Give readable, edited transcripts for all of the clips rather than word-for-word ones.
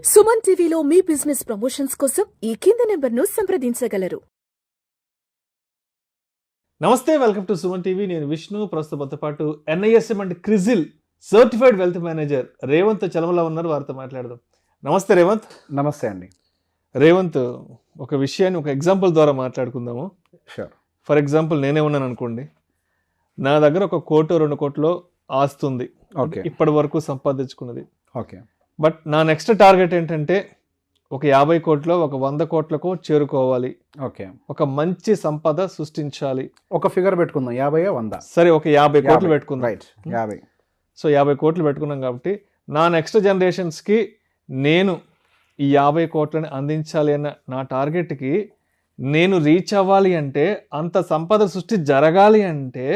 సుమన్ టీవీలో మీ business promotions కోసం ఈ కింది నెంబర్ను సంప్రదించగలరు. నమస్తే, వెల్కమ్ టు సుమన్ టీవీ. నేను విష్ణు. ప్రస్తుతంతో పాటు NISM and CRISIL certified wealth manager Revanth Chalamala ఉన్నారు. వారితో మాట్లాడదాం. నమస్తే రేవంత్. నమస్తే అండి. రేవంత్, ఒక విషయాన్ని ఒక ఎగ్జాంపుల్ ద్వారా మాట్లాడుకుందాము. షూర్. ఫర్ ఎగ్జాంపుల్ నేనే ఉన్నాను అనుకోండి. నా దగ్గర 1 కోటి 2 కోట్లు ఆస్తుంది. ఓకే. ఇప్పటి వరకు సంపాదించుకున్నది. ఓకే. బట్ నా నెక్స్ట్ టార్గెట్ ఏంటంటే ఒక 50 కోట్లు, ఒక 100 కోట్లకు చేరుకోవాలి. ఓకే. ఒక మంచి సంపద సృష్టించాలి. ఒక ఫిగర్ పెట్టుకుందాం, 50 100. సరే, ఒక 50 కోట్లు పెట్టుకుందాం. రైట్, 50. సో 50 కోట్లు పెట్టుకున్నాం కాబట్టి నా నెక్స్ట్ జనరేషన్స్కి నేను ఈ 50 కోట్లని అందించాలి అన్న నా టార్గెట్కి నేను రీచ్ అవ్వాలి అంటే, అంత సంపద సృష్టి జరగాలి అంటే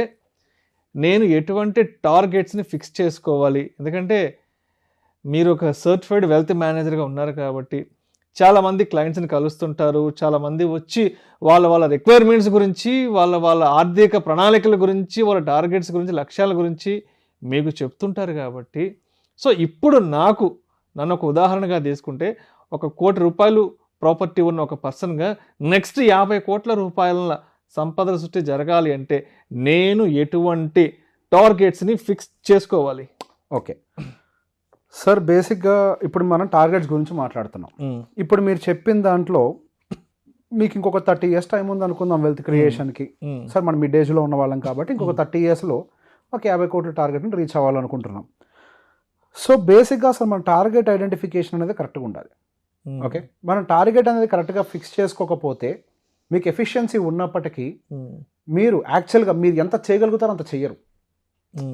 నేను ఎటువంటి టార్గెట్స్ని ఫిక్స్ చేసుకోవాలి? ఎందుకంటే మీరు ఒక సర్టిఫైడ్ వెల్త్ మేనేజర్గా ఉన్నారు కాబట్టి చాలామంది క్లయింట్స్ని కలుస్తుంటారు. చాలామంది వచ్చి వాళ్ళ రిక్వైర్మెంట్స్ గురించి, వాళ్ళ ఆర్థిక ప్రణాళికల గురించి, వాళ్ళ టార్గెట్స్ గురించి, లక్ష్యాల గురించి మీకు చెప్తుంటారు. కాబట్టి సో ఇప్పుడు నన్ను ఒక ఉదాహరణగా తీసుకుంటే, 1 కోటి రూపాయలు ప్రాపర్టీ ఉన్న ఒక పర్సన్గా నెక్స్ట్ 50 కోట్ల రూపాయల సంపద సృష్టి జరగాలి అంటే నేను ఎటువంటి టార్గెట్స్ని ఫిక్స్ చేసుకోవాలి? ఓకే సార్, బేసిక్గా ఇప్పుడు మనం టార్గెట్స్ గురించి మాట్లాడుతున్నాం. ఇప్పుడు మీరు చెప్పిన దాంట్లో మీకు ఇంకొక 30 years టైం ఉంది అనుకుందాం వెల్త్ క్రియేషన్కి. సార్ మనం మిడ్ ఏజ్లో ఉన్న వాళ్ళం కాబట్టి ఇంకొక 30 yearsలో ఒక 50 కోట్ల టార్గెట్ని రీచ్ అవ్వాలనుకుంటున్నాం. సో బేసిక్గా అసలు మన టార్గెట్ ఐడెంటిఫికేషన్ అనేది కరెక్ట్గా ఉండాలి. ఓకే, మనం టార్గెట్ అనేది కరెక్ట్గా ఫిక్స్ చేసుకోకపోతే మీకు ఎఫిషియన్సీ ఉన్నప్పటికీ మీరు యాక్చువల్గా మీరు ఎంత చేయగలుగుతారో అంత చెయ్యరు.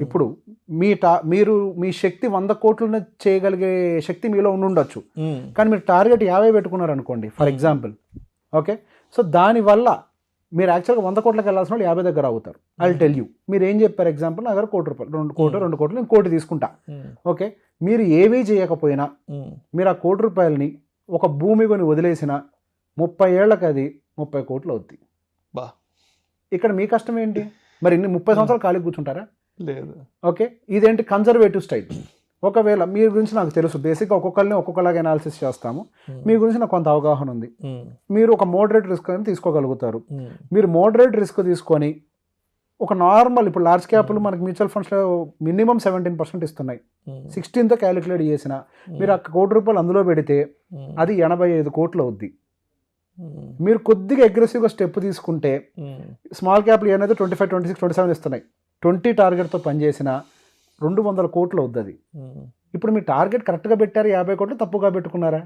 ఇప్పుడు మీరు మీ శక్తి 100 కోట్లను చేయగలిగే శక్తి మీలో ఉండొచ్చు, కానీ మీరు టార్గెట్ 50 పెట్టుకున్నారు అనుకోండి ఫర్ ఎగ్జాంపుల్. ఓకే, సో దానివల్ల మీరు యాక్చువల్గా 100 కోట్లకి వెళ్ళాల్సిన వాళ్ళు 50 దగ్గర అవుతారు. ఐ టెల్ యూ, మీరు ఏం చెప్పారు? ఎగ్జాంపుల్, నా దగ్గర 1 కోటి రూపాయలు, 2 కోట్లు నేను 1 కోటి తీసుకుంటా. ఓకే, మీరు ఏవీ చేయకపోయినా మీరు ఆ 1 కోటి రూపాయలని ఒక భూమి కొని వదిలేసిన 30 ఏళ్ళకి అది 30 కోట్లు అవుద్ది. ఇక్కడ మీ కష్టం ఏంటి? మరి 30 సంవత్సరాలు ఖాళీ కూర్చుంటారా? లేదు. ఓకే, ఇదేంటి కన్జర్వేటివ్ స్టైల్. ఒకవేళ మీ గురించి నాకు తెలుసు, బేసిక్గా ఒక్కొక్కరిని ఒక్కొక్కలాగా అనాలిసిస్ చేస్తాము. మీ గురించి నాకు కొంత అవగాహన ఉంది. మీరు ఒక మోడరేట్ రిస్క్ అని తీసుకోగలుగుతారు. మీరు మోడరేట్ రిస్క్ తీసుకొని ఒక నార్మల్, ఇప్పుడు లార్జ్ క్యాప్లు మనకి మ్యూచువల్ ఫండ్స్లో మినిమం 17% ఇస్తున్నాయి. 16తో క్యాలిక్యులేట్ చేసిన మీరు 1 కోటి రూపాయలు అందులో పెడితే అది 85 కోట్లు అవుద్ది. మీరు కొద్దిగా అగ్రెసివ్గా స్టెప్ తీసుకుంటే స్మాల్ క్యాప్లు ఏమైతే 25, 26, 27 ఇస్తున్నాయి. 20 టార్గెట్తో పనిచేసిన 200 కోట్లు అవుద్ది. ఇప్పుడు మీ టార్గెట్ కరెక్ట్గా పెట్టారు, 50 కోట్లు తప్పుగా పెట్టుకున్నారా?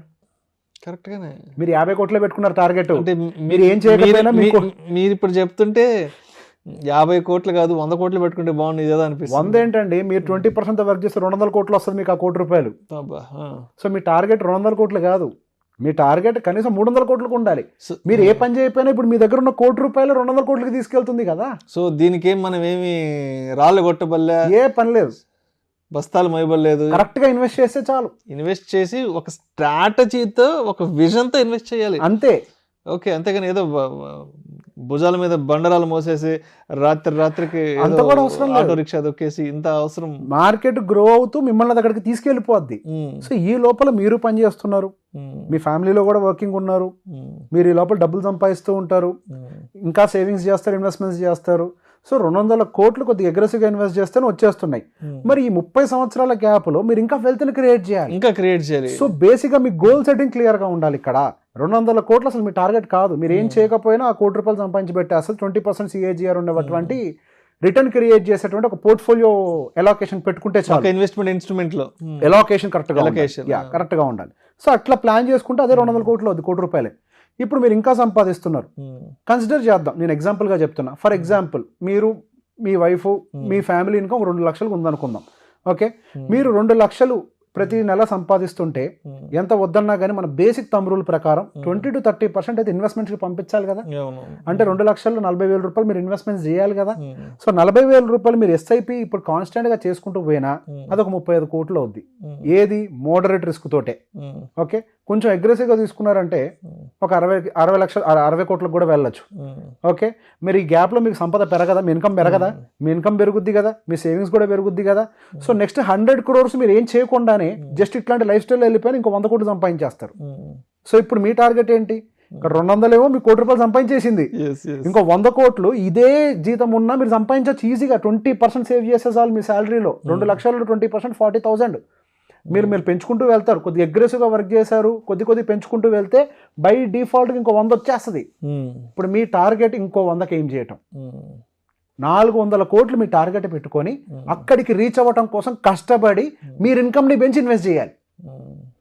కరెక్ట్గానే మీరు 50 కోట్లే పెట్టుకున్నారు టార్గెట్. అంటే మీరు ఏం చేయకపోయినా మీరు ఇప్పుడు చెప్తుంటే 50 కోట్లు కాదు 100 కోట్లు పెట్టుకుంటే బాగుంది కదా అనిపిస్తుంది. 100 ఏంటండి, మీరు 20% వర్క్ చేస్తే 200 కోట్లు వస్తుంది మీకు ఆ 1 కోటి రూపాయలు. సో మీ టార్గెట్ 200 కోట్లు కాదు, మీ టార్గెట్ కనీసం 300 కోట్లకు ఉండాలి. మీరు ఏ పని చేయకపోయినా ఇప్పుడు మీ దగ్గర ఉన్న 1 కోటి రూపాయలు 200 కోట్లకి తీసుకెళ్తుంది కదా. సో దీనికి మనం ఏమి రాళ్ళు కొట్టబల్లే, ఏ పని లేదు, బస్తాలు మోయబడలేదు. కరెక్ట్గా ఇన్వెస్ట్ చేస్తే చాలు. ఇన్వెస్ట్ చేసి ఒక స్ట్రాటజీతో, ఒక విజన్తో ఇన్వెస్ట్ చేయాలి అంతే. ఓకే, అంతేగాని ఏదో భుజాల మీద బండరాలు మోసేసి రాత్రికి ఆటో రిక్షా దొక్కేసి ఇంత అవసరం. మార్కెట్ గ్రో అవుతూ మిమ్మల్ని అక్కడికి తీసుకెళ్ళిపోద్ది. సో ఈ లోపల మీరు పని చేస్తున్నారు, మీ ఫ్యామిలీలో కూడా వర్కింగ్ ఉన్నారు, మీరు ఈ లోపల డబ్బులు సంపాదిస్తూ ఉంటారు, ఇంకా సేవింగ్స్ చేస్తారు, ఇన్వెస్ట్మెంట్స్ చేస్తారు. సో 200 కోట్లు కొద్దిగా అగ్రెసివ్గా ఇన్వెస్ట్ చేస్తేనే వచ్చేస్తున్నాయి. మరి ఈ 30 సంవత్సరాల గ్యాప్లో మీరు ఇంకా వెల్త్ని క్రియేట్ చేయాలి. సో బేసిక్గా మీ గోల్ సెట్టింగ్ క్లియర్గా ఉండాలి. ఇక్కడ 200 కోట్లు అసలు మీ టార్గెట్ కాదు. మీరు ఏం చేయకపోయినా ఆ 1 కోటి రూపాయలు సంపాదించి పెట్టి అసలు 20% CAGR ఉండేటువంటి రిటర్న్ క్రియేట్ చేసేటువంటి ఒక పోర్ట్ఫోలియో ఎలాకేషన్ పెట్టుకుంటే చాలు. ఇన్వెస్ట్మెంట్ ఇన్స్ట్రుమెంట్లో ఎలాకేషన్ కరెక్ట్గా ఉండాలి. సో అట్లా ప్లాన్ చేసుకుంటే అదే 200 కోట్లు అవుతుంది, 1 కోటి రూపాయలే. ఇప్పుడు మీరు ఇంకా సంపాదిస్తున్నారు, కన్సిడర్ చేద్దాం, నేను ఎగ్జాంపుల్గా చెప్తున్నా. ఫర్ ఎగ్జాంపుల్, మీరు, మీ వైఫ్, మీ ఫ్యామిలీ ఇన్కమ్ 2 లక్షలు ఉందనుకుందాం. ఓకే, మీరు 2 లక్షలు ప్రతి నెల సంపాదిస్తుంటే ఎంత వద్దన్నా కానీ మన బేసిక్ థంబ్ రూల్ ప్రకారం 20 to 30% అయితే ఇన్వెస్ట్మెంట్స్కి పంపించాలి కదా. అంటే 2 లక్షల్లో 40,000 రూపాయలు మీరు ఇన్వెస్ట్మెంట్స్ చేయాలి కదా. సో 40,000 రూపాయలు మీరు SIP ఇప్పుడు కాన్స్టెంట్గా చేసుకుంటూ పోయినా అదొక 35 కోట్లు అవుద్ది. ఏది? మోడరేట్ రిస్క్ తోటే. ఓకే, కొంచెం అగ్రెసివ్గా తీసుకున్నారంటే ఒక 60 కోట్లకు కూడా వెళ్ళొచ్చు. ఓకే, మీరు ఈ గ్యాప్లో మీకు సంపద పెరగదా? మీ ఇన్కమ్ పెరగదా? మీ ఇన్కమ్ పెరుగుద్ది కదా, మీ సేవింగ్స్ కూడా పెరుగుద్ది కదా. సో నెక్స్ట్ 100 crores మీరు ఏం చేయకుండానే రాగానే జస్ట్ ఇట్లాంటి లైఫ్ స్టైల్ వెళ్ళిపోయిన ఇంకో 100 కోట్లు సంపాదించేస్తారు. సో ఇప్పుడు మీ టార్గెట్ ఏంటి? ఇక్కడ 200 ఏమో మీకు ₹1 సంపాదించేసింది, ఇంకో 100 కోట్లు ఇదే జీతం ఉన్నా మీరు సంపాదించవచ్చు ఈజీగా. 20% సేవ్ చేసేసారు మీ శాలరీలో. 2 లక్షలు 20% 40,000 మీరు పెంచుకుంటూ వెళ్తారు. కొద్దిగా అగ్రెసివ్గా వర్క్ చేశారు, కొద్ది పెంచుకుంటూ వెళ్తే బై డిఫాల్ట్గా ఇంకో 100 వచ్చేస్తుంది. ఇప్పుడు మీ టార్గెట్ ఇంకో 100కి ఏం చేయటం, 400 కోట్లు మీ టార్గెట్ పెట్టుకొని అక్కడికి రీచ్ అవ్వటం కోసం కష్టపడి మీరు ఇన్కమ్ని పెంచి ఇన్వెస్ట్ చేయాలి.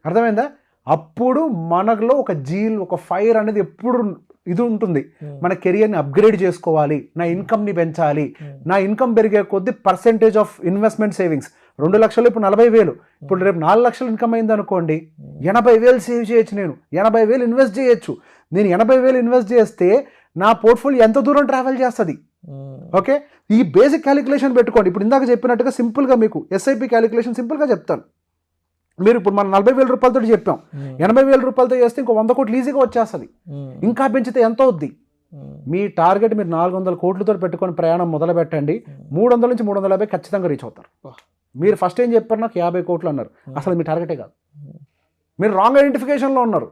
అర్థమైందా? అప్పుడు మనలో ఒక జీల్, ఒక ఫైర్ అనేది ఎప్పుడు ఇది ఉంటుంది. మన కెరియర్ని అప్గ్రేడ్ చేసుకోవాలి, నా ఇన్కమ్ని పెంచాలి, నా ఇన్కమ్ పెరిగే కొద్ది పర్సెంటేజ్ ఆఫ్ ఇన్వెస్ట్మెంట్ సేవింగ్స్. 2 లక్షలు ఇప్పుడు 40,000, ఇప్పుడు రేపు 4 లక్షలు ఇన్కమ్ అయింది అనుకోండి, 80,000 సేవ్ చేయొచ్చు. నేను 80,000 ఇన్వెస్ట్ చేయొచ్చు. నేను 80,000 ఇన్వెస్ట్ చేస్తే నా పోర్ట్ఫోలియో ఎంత దూరం ట్రావెల్ చేస్తుంది. ఓకే, ఈ బేసిక్ క్యాలిక్యులేషన్ పెట్టుకోండి. ఇప్పుడు ఇందాక చెప్పినట్టుగా సింపుల్గా మీకు ఎస్ఐపి క్యాలిక్యులేషన్ సింపుల్గా చెప్తాను. మీరు ఇప్పుడు మనం 40,000 రూపాయలతో చెప్పాం, 80,000 రూపాయలతో చేస్తే ఇంకో 100 కోట్లు ఈజీగా వచ్చేస్తుంది. ఇంకా పెంచితే ఎంత అవుద్ది? మీ టార్గెట్ మీరు 400 కోట్లతో పెట్టుకొని ప్రయాణం మొదలు పెట్టండి. 300 నుంచి 350 ఖచ్చితంగా రీచ్ అవుతారు. మీరు ఫస్ట్ ఏం చెప్పారు? నాకు 50 కోట్లు అన్నారు. అసలు మీ టార్గెటే కాదు, మీరు రాంగ్ ఐడెంటిఫికేషన్లో ఉన్నారు.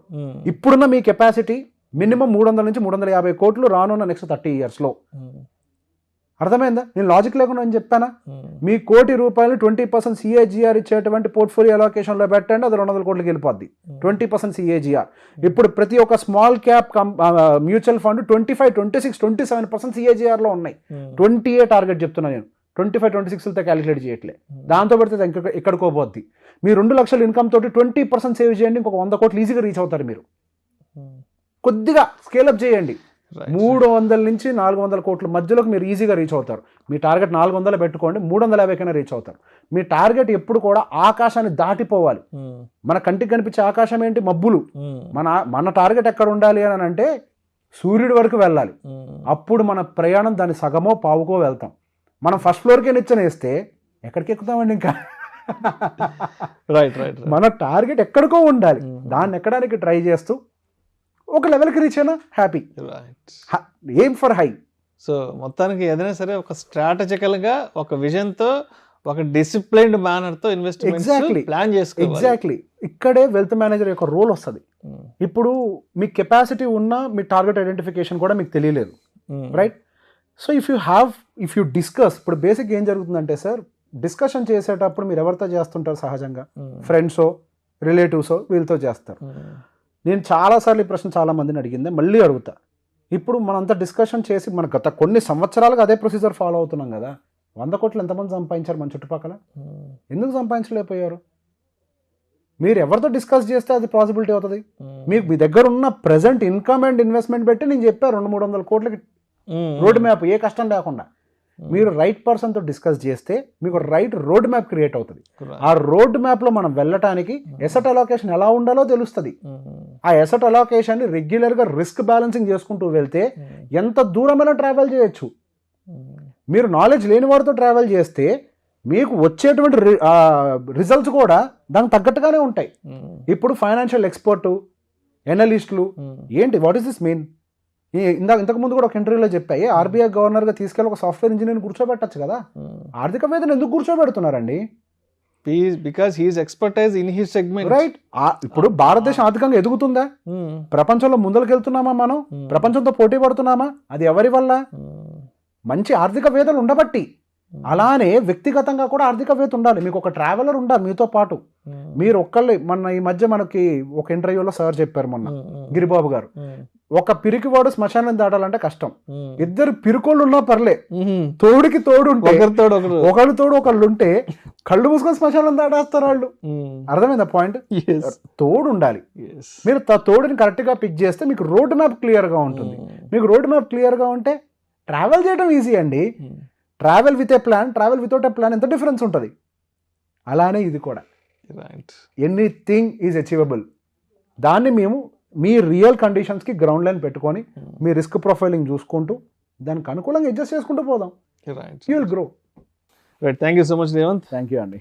ఇప్పుడున్న మీ కెపాసిటీ మినిమం 300 నుంచి 350 కోట్లు రానున్న నెక్స్ట్ 30 yearsలో. అర్థమైందా? నేను లాజిక్ లేకుండా అని చెప్పానా? మీ ₹1,00,00,000 20% CAGR ఇచ్చేటువంటి పోర్ట్ఫోలియో అలొకేషన్లో పెట్టండి, అది 200 కోట్లకి వెళ్ళిపోద్ది. 20% CAGR. ఇప్పుడు ప్రతి ఒక్క స్మాల్ క్యాప్ మ్యూచువల్ ఫండ్ 25, 26, 27% CAGRలో ఉన్నాయి. 20 టార్గెట్ చెప్తున్నా నేను, 25, 26తో క్యాలిక్యులేట్ చేయట్లే. దాంతో పెడితే ఎక్కడికో పోద్ది. మీ 2 లక్షల ఇన్కమ్ తోటి 20% సేవ్ చేయండి, ఇంకొక 100 కోట్లు ఈజీగా రీచ్ అవుతారు. మీరు కొద్దిగా స్కేలప్ చేయండి. 300 నుంచి 400 కోట్ల మధ్యలోకి మీరు ఈజీగా రీచ్ అవుతారు. మీ టార్గెట్ 400 పెట్టుకోండి, 350 కైనా రీచ్ అవుతారు. మీ టార్గెట్ ఎప్పుడు కూడా ఆకాశాన్ని దాటిపోవాలి. మన కంటికి కనిపించే ఆకాశం ఏంటి? మబ్బులు. మన టార్గెట్ ఎక్కడ ఉండాలి అని అంటే సూర్యుడి వరకు వెళ్ళాలి. అప్పుడు మన ప్రయాణం దాని సగమో పావుకో వెళ్తాం. మనం ఫస్ట్ ఫ్లోర్కే నిచ్చెనేస్తే ఎక్కడికి ఎక్కుతామండి ఇంకా. మన టార్గెట్ ఎక్కడికో ఉండాలి, దాన్ని ఎక్కడానికి ట్రై చేస్తూ ఒక లెవెల్కి రీచ్ అయినా happy. Aim for high. So మొత్తానికి ఏదైనా సరే ఒక స్ట్రాటజికల్గా, ఒక విజన్తో, ఒక డిసిప్లైన్డ్ మేనర్తో ఇన్వెస్ట్మెంట్ ప్లాన్ చేసుకోవాలి. ఎగ్జాక్ట్లీ. ఇక్కడే వెల్త్ మేనేజర్ యొక్క రోల్ వస్తుంది. ఇప్పుడు మీ కెపాసిటీ ఉన్న మీ టార్గెట్ ఐడెంటిఫికేషన్ కూడా మీకు తెలియలేదు, right? So if you discuss, ఇప్పుడు బేసిక్ ఏం జరుగుతుందంటే సార్, డిస్కషన్ చేసేటప్పుడు మీరు ఎవరితో చేస్తుంటారు? సహజంగా ఫ్రెండ్సో, రిలేటివ్సో, వీళ్ళతో చేస్తారు. నేను చాలాసార్లు ఈ ప్రశ్న చాలా మందిని అడిగిందే, మళ్ళీ అడుగుతా. ఇప్పుడు మనంతా డిస్కషన్ చేసి మన గత కొన్ని సంవత్సరాలుగా అదే ప్రొసీజర్ ఫాలో అవుతున్నాం కదా. 100 కోట్లు ఎంతమంది సంపాదించారు మన చుట్టుపక్కల? ఎందుకు సంపాదించలేకపోయారు? మీరు ఎవరితో డిస్కస్ చేస్తే అది పాసిబిలిటీ అవుతుంది. మీకు మీ దగ్గర ఉన్న ప్రెజెంట్ ఇన్కమ్ అండ్ ఇన్వెస్ట్మెంట్ పెట్టి నేను చెప్పాను 200-300 కోట్లకి రోడ్ మ్యాప్, ఏ కష్టం లేకుండా. మీరు రైట్ పర్సన్తో డిస్కస్ చేస్తే మీకు రైట్ రోడ్ మ్యాప్ క్రియేట్ అవుతుంది. ఆ రోడ్ మ్యాప్లో మనం వెళ్ళటానికి ఎసెట్ అలొకేషన్ ఎలా ఉండాలో తెలుస్తుంది. ఆ ఎసెట్ అలొకేషన్ని రెగ్యులర్గా రిస్క్ బ్యాలెన్సింగ్ చేసుకుంటూ వెళ్తే ఎంత దూరమైనా ట్రావెల్ చేయొచ్చు. మీరు నాలెడ్జ్ లేని వారితో ట్రావెల్ చేస్తే మీకు వచ్చేటువంటి రిజల్ట్స్ కూడా దానికి తగ్గట్టుగానే ఉంటాయి. ఇప్పుడు ఫైనాన్షియల్ ఎక్స్పర్టు, ఎనలిస్టులు ఏంటి, వాట్ ఈస్ దిస్ మీన్? ఇంతకు ముందు కూడా ఒక ఇంటర్వ్యూలో చెప్పాయి, ఆర్బీఐ గవర్నర్గా తీసుకెళ్ళి ఒక సాఫ్ట్వేర్ ఇంజనీర్ని కూర్చోబెట్టచ్చు కదా. ఆర్థిక వేదన ఎందుకు కూర్చోబెడుతున్నారండి? Because his expertise in his segment, right? ఇప్పుడు భారతదేశం ఆర్థికంగా ఎదుగుతుందా? ప్రపంచంలో ముందరికి వెళ్తున్నామా? మనం ప్రపంచంతో పోటీ పడుతున్నామా? అది ఎవరి వల్ల? మంచి ఆర్థిక వేదలు ఉండబట్టి. అలానే వ్యక్తిగతంగా కూడా ఆర్థికవేత్త ఉండాలి. మీకు ఒక ట్రావెలర్ ఉండాలి మీతో పాటు. మీరు ఒక్కళ్ళే, ఈ మధ్య మనకి ఒక ఇంటర్వ్యూలో సార్ చెప్పారు మొన్న, గిరిబాబు గారు, ఒక పిరికివాడు శ్మశానం దాటాలంటే కష్టం. 2 పిరుకోళ్ళు ఉన్నా పర్లే, తోడుకి తోడు ఉంటే, ఒకళ్ళు తోడు ఒకళ్ళు ఉంటే కళ్ళు మూసుకొని శ్మశానం దాటేస్తారు వాళ్ళు. అర్థమైందా పాయింట్? తోడు ఉండాలి. మీరు తోడుని కరెక్ట్ గా పిక్ చేస్తే మీకు రోడ్ మ్యాప్ క్లియర్ గా ఉంటుంది. మీకు రోడ్ మ్యాప్ క్లియర్ గా ఉంటే ట్రావెల్ చేయడం ఈజీ అండి. Travel with a plan, travel without a plan ఎంత డిఫరెన్స్ ఉంటుంది. అలానే ఇది కూడా, ఎనీథింగ్ ఈజ్ అచీవబుల్. దాన్ని మేము మీ రియల్ కండిషన్స్కి గ్రౌండ్ లైన్ పెట్టుకొని మీ రిస్క్ ప్రొఫైలింగ్ చూసుకుంటూ దానికి అనుకూలంగా అడ్జస్ట్ చేసుకుంటూ పోదాం. You will grow. Right. Thank you so much Revanth. Thank you అండి.